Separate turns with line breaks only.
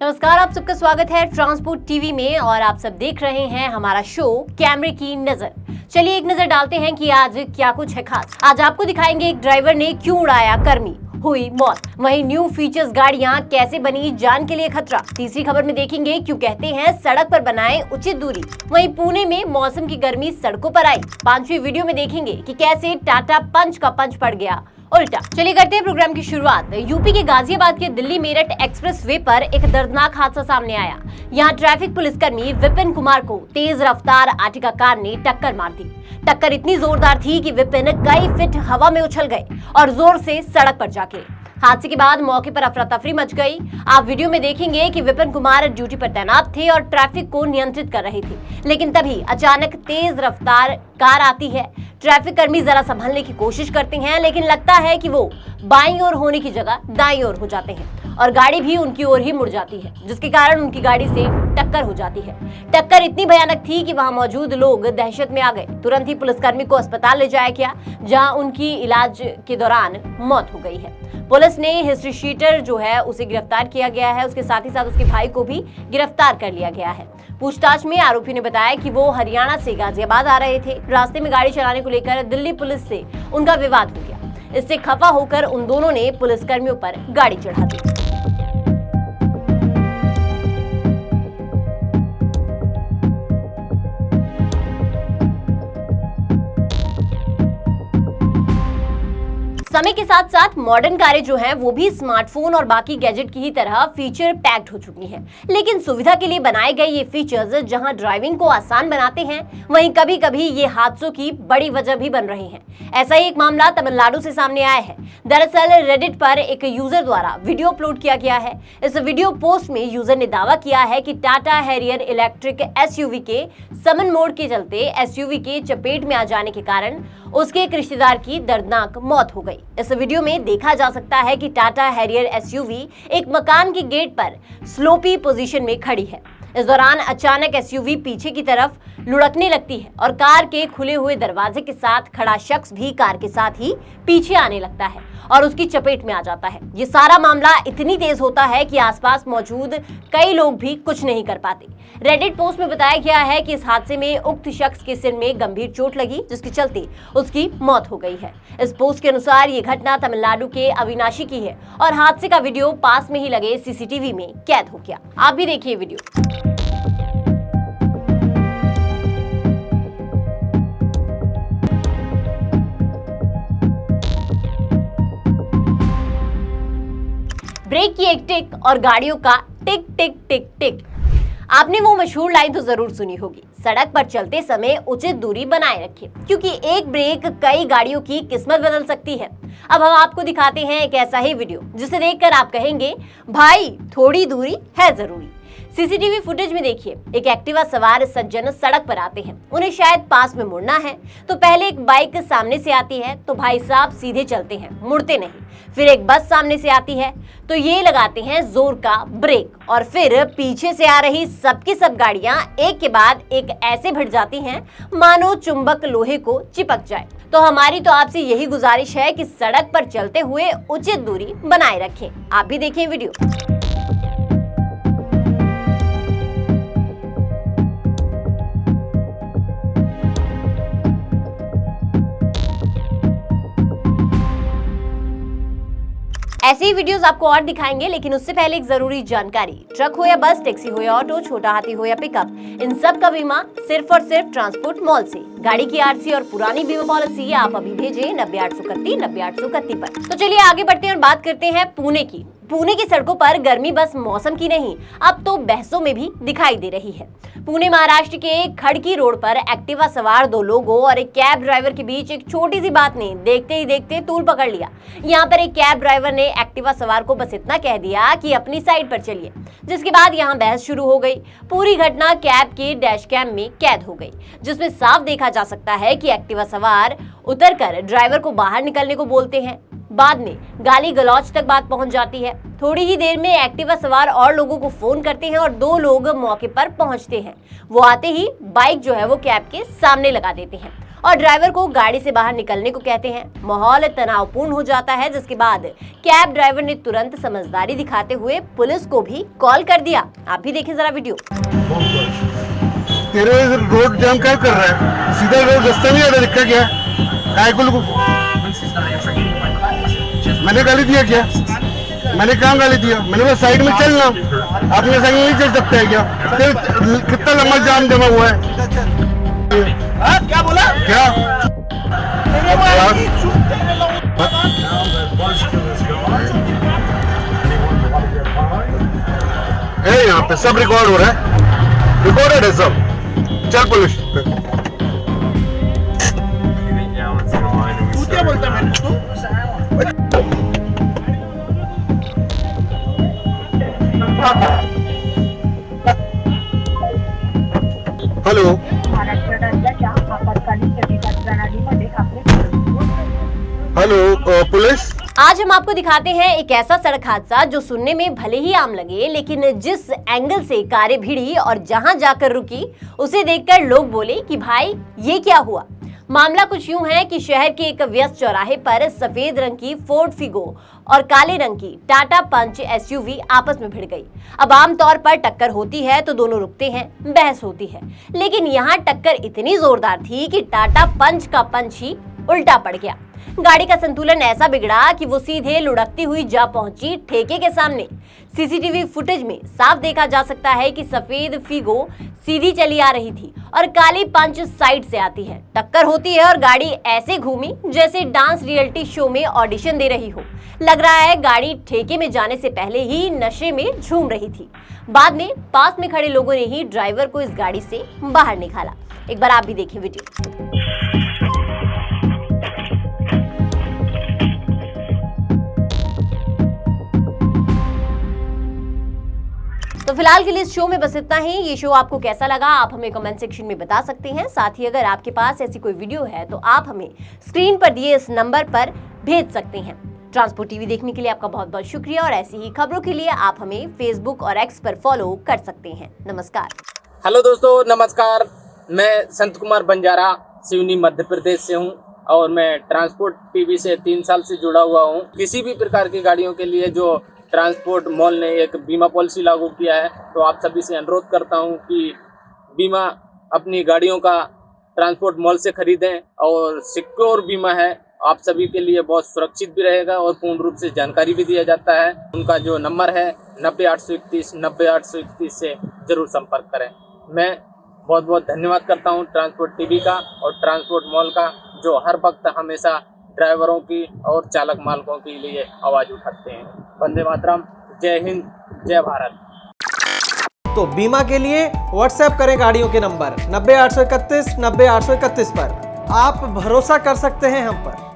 नमस्कार, आप सबका स्वागत है ट्रांसपोर्ट टीवी में और आप सब देख रहे हैं हमारा शो कैमरे की नजर। चलिए एक नजर डालते हैं कि आज क्या कुछ है खास। आज आपको दिखाएंगे एक ड्राइवर ने क्यों उड़ाया कर्मी, हुई मौत। वहीं न्यू फीचर्स गाड़ियां कैसे बनी जान के लिए खतरा। तीसरी खबर में देखेंगे क्यों कहते हैं सड़क पर बनाएं उचित दूरी। वहीं पुणे में मौसम की गर्मी सड़कों पर आई। पांचवी वीडियो में देखेंगे कि कैसे टाटा पंच का पंच पड़ गया उल्टा। चलिए करते हैं प्रोग्राम की शुरुआत। यूपी के गाजियाबाद के दिल्ली मेरठ एक्सप्रेस वे पर एक दर्दनाक हादसा सामने आया। यहाँ ट्रैफिक पुलिसकर्मी विपिन कुमार को तेज रफ्तार आर्टिका कार ने टक्कर मार दी। टक्कर इतनी जोरदार थी कि विपिन कई फीट हवा में उछल गए और जोर से सड़क पर जा गिरे। हादसे के बाद मौके पर अफरा तफरी मच गई। आप वीडियो में देखेंगे कि विपिन कुमार ड्यूटी पर तैनात थे और ट्रैफिक को नियंत्रित कर रहे थे, लेकिन तभी अचानक तेज रफ्तार कार आती है। ट्रैफिक कर्मी जरा संभलने की कोशिश करते हैं, लेकिन लगता है कि वो बाईं ओर होने की जगह दाईं ओर हो जाते हैं और गाड़ी भी उनकी ओर ही मुड़ जाती है, जिसके कारण उनकी गाड़ी से टक्कर हो जाती है। टक्कर इतनी भयानक थी कि वहां मौजूद लोग दहशत में आ गए। तुरंत ही पुलिसकर्मी को अस्पताल ले जाया गया, जहां उनकी इलाज के दौरान मौत हो गई है। पुलिस ने हिस्ट्री शीटर जो है उसे गिरफ्तार किया गया है। उसके साथ ही साथ उसके भाई को भी गिरफ्तार कर लिया गया है। पूछताछ में आरोपी ने बताया कि वो हरियाणा से गाजियाबाद आ रहे थे। रास्ते में गाड़ी चलाने को लेकर दिल्ली पुलिस से उनका विवाद हो गया। इससे खफा होकर उन दोनों ने पुलिसकर्मियों पर गाड़ी चढ़ा दी। समय के साथ साथ मॉडर्न कारें जो हैं वो भी स्मार्टफोन और बाकी गैजेट की ही तरह फीचर पैक्ड हो चुकी हैं। लेकिन सुविधा के लिए बनाए गए ये फीचर्स जहां ड्राइविंग को आसान बनाते हैं, वहीं कभी कभी ये हादसों की बड़ी वजह भी बन रहे हैं। ऐसा ही एक मामला तमिलनाडु से सामने आया है। दरअसल रेडिट पर एक यूजर द्वारा वीडियो अपलोड किया गया है। इस वीडियो पोस्ट में यूजर ने दावा किया है कि टाटा हैरियर इलेक्ट्रिक एसयूवी के समन मोड के चलते एसयूवी के चपेट में आ जाने के कारण उसके एक रिश्तेदार की दर्दनाक मौत हो गई। इस वीडियो में देखा जा सकता है कि टाटा हैरियर एसयूवी एक मकान के गेट पर स्लोपी पोजीशन में खड़ी है। इस दौरान अचानक एसयूवी पीछे की तरफ लुढ़कने लगती है और कार के खुले हुए दरवाजे के साथ खड़ा शख्स भी कार के साथ ही पीछे आने लगता है और उसकी चपेट में आ जाता है। ये सारा मामला इतनी तेज होता है कि आसपास मौजूद कई लोग भी कुछ नहीं कर पाते। रेडिट पोस्ट में बताया गया है कि इस हादसे में उक्त शख्स के सिर में गंभीर चोट लगी, जिसके चलते उसकी मौत हो गई है। इस पोस्ट के अनुसार ये घटना तमिलनाडु के अविनाशी की है और हादसे का वीडियो पास में ही लगे सीसीटीवी में कैद हो गया। आप भी देखिए वीडियो। ब्रेक की एक टिक और गाड़ियों का टिक टिक टिक टिक। आपने वो मशहूर लाइन तो जरूर सुनी होगी, सड़क पर चलते समय उचित दूरी बनाए रखें, क्योंकि एक ब्रेक कई गाड़ियों की किस्मत बदल सकती है। अब हम आपको दिखाते हैं एक ऐसा ही वीडियो जिसे देखकर आप कहेंगे भाई थोड़ी दूरी है जरूरी। सीसीटीवी फुटेज में देखिए, एक एक्टिवा सवार सज्जन सड़क पर आते हैं। उन्हें शायद पास में मुड़ना है, तो पहले एक बाइक सामने से आती है तो भाई साहब सीधे चलते हैं, मुड़ते नहीं। फिर एक बस सामने से आती है तो ये लगाते हैं जोर का ब्रेक और फिर पीछे से आ रही सबकी सब गाड़ियां एक के बाद एक ऐसे भिड़ जाती हैं मानो चुंबक लोहे को चिपक जाए। तो हमारी तो आपसे यही गुजारिश है कि सड़क पर चलते हुए उचित दूरी बनाए रखें। आप भी देखिए वीडियो। ऐसे ही वीडियोस आपको और दिखाएंगे, लेकिन उससे पहले एक जरूरी जानकारी। ट्रक हो या बस, टैक्सी हो या ऑटो, छोटा हाथी हो या पिकअप, इन सब का बीमा सिर्फ और सिर्फ ट्रांसपोर्ट मॉल से। गाड़ी की आरसी और पुरानी बीमा पॉलिसी आप अभी भेजें 90-831-90-831 पर। तो चलिए आगे बढ़ते हैं और बात करते हैं पुणे की। पुणे की सड़कों पर गर्मी बस मौसम की नहीं, अब तो बहसों में भी दिखाई दे रही है। पुणे महाराष्ट्र के खड़की रोड पर एक्टिवा सवार दो लोगों और एक कैब ड्राइवर के बीच एक छोटी सी बात ने देखते ही देखते तूल पकड़ लिया। यहाँ पर एक कैब ड्राइवर ने एक्टिवा सवार को बस इतना कह दिया कि अपनी साइड पर चलिए, जिसके बाद यहाँ बहस शुरू हो गई। पूरी घटना कैब के डैश कैम में कैद हो गई, जिसमें साफ देखा जा सकता है कि एक्टिवा सवार उतरकर ड्राइवर को बाहर निकलने को बोलते हैं। बाद में गाली गलौज तक बात पहुंच जाती है। थोड़ी ही देर में एक्टिवा सवार और लोगों को फोन करते हैं और दो लोग मौके पर पहुंचते हैं। वो आते ही बाइक जो है वो कैब के सामने लगा देते हैं और ड्राइवर को गाड़ी से बाहर निकलने को कहते हैं। माहौल तनावपूर्ण हो जाता है, जिसके बाद कैब ड्राइवर ने तुरंत समझदारी दिखाते हुए पुलिस को भी कॉल कर दिया। आप भी देखें जरा वीडियो।
तेरे रोड जाम क्या कर रहा है? सीधा रोड रास्ता नहीं आ रहा, दिक्कत क्या है? मैंने गाली दिया क्या? मैंने कहाँ गाली दिया? मैंने बोला साइड में चलना, आपने साइड में नहीं चल सकता है क्या? कितना लंबा जाम जमा हुआ है? क्या बोला? क्या? यहाँ पे सब रिकॉर्ड हो रहा है, रिकॉर्डेड है सब। चल पुलिस। तू क्या बोलता है? हेलो,
महाराष्ट्र राज्याच्या आपत्कालीन प्रतिसाद प्रणालीमध्ये आपले
हेलो पुलिस।
आज हम आपको दिखाते हैं एक ऐसा सड़क हादसा जो सुनने में भले ही आम लगे, लेकिन जिस एंगल से कारें भिड़ी और जहां जाकर रुकी, उसे देखकर लोग बोले कि भाई ये क्या हुआ। मामला कुछ यूं है कि शहर के एक व्यस्त चौराहे पर सफेद रंग की फोर्ड फिगो और काले रंग की टाटा पंच एसयूवी आपस में भिड़ गई। अब आमतौर पर टक्कर होती है तो दोनों रुकते हैं, बहस होती है, लेकिन यहाँ टक्कर इतनी जोरदार थी कि टाटा पंच का पंच ही उल्टा पड़ गया। गाड़ी का संतुलन ऐसा बिगड़ा कि वो सीधे लुढ़कती हुई जा पहुंची ठेके के सामने। सीसीटीवी फुटेज में साफ देखा जा सकता है कि सफेद फिगो सीधी चली आ रही थी और काली पंच साइड से आती है। टक्कर होती है और गाड़ी ऐसे घूमी जैसे डांस रियलिटी शो में ऑडिशन दे रही हो। लग रहा है गाड़ी ठेके में जाने से पहले ही नशे में झूम रही थी। बाद में पास में खड़े लोगों ने ही ड्राइवर को इस गाड़ी से बाहर निकाला। एक बार आप भी देखें वीडियो। तो फिलहाल के लिए इस शो में बस इतना ही। ये शो आपको कैसा लगा आप हमें कमेंट सेक्शन में बता सकते हैं। साथ ही अगर आपके पास ऐसी कोई वीडियो है तो आप हमें स्क्रीन पर दिए इस नंबर पर भेज सकते हैं। ट्रांसपोर्ट टीवी देखने के लिए आपका बहुत बहुत शुक्रिया और ऐसी ही खबरों के लिए आप हमें फेसबुक और एक्स पर फॉलो कर सकते हैं। नमस्कार।
हेलो दोस्तों, नमस्कार। मैं संत कुमार बंजारा सिवनी मध्य प्रदेश से हूँ और मैं ट्रांसपोर्ट टीवी से 3 साल से जुड़ा हुआ हूँ। किसी भी प्रकार की गाड़ियों के लिए जो ट्रांसपोर्ट मॉल ने एक बीमा पॉलिसी लागू किया है, तो आप सभी से अनुरोध करता हूं कि बीमा अपनी गाड़ियों का ट्रांसपोर्ट मॉल से खरीदें और सिक्योर बीमा है, आप सभी के लिए बहुत सुरक्षित भी रहेगा और पूर्ण रूप से जानकारी भी दिया जाता है। उनका जो नंबर है 90 831 90 831 से जरूर संपर्क करें। मैं बहुत बहुत धन्यवाद करता हूँ ट्रांसपोर्ट टीवी का और ट्रांसपोर्ट मॉल का, जो हर वक्त हमेशा ड्राइवरों की और चालक मालकों के लिए आवाज उठाते हैं। वंदे मातरम, जय हिंद, जय भारत।
तो बीमा के लिए व्हाट्सएप करें गाड़ियों के नंबर 90 831 90 831 पर। आप भरोसा कर सकते हैं हम पर।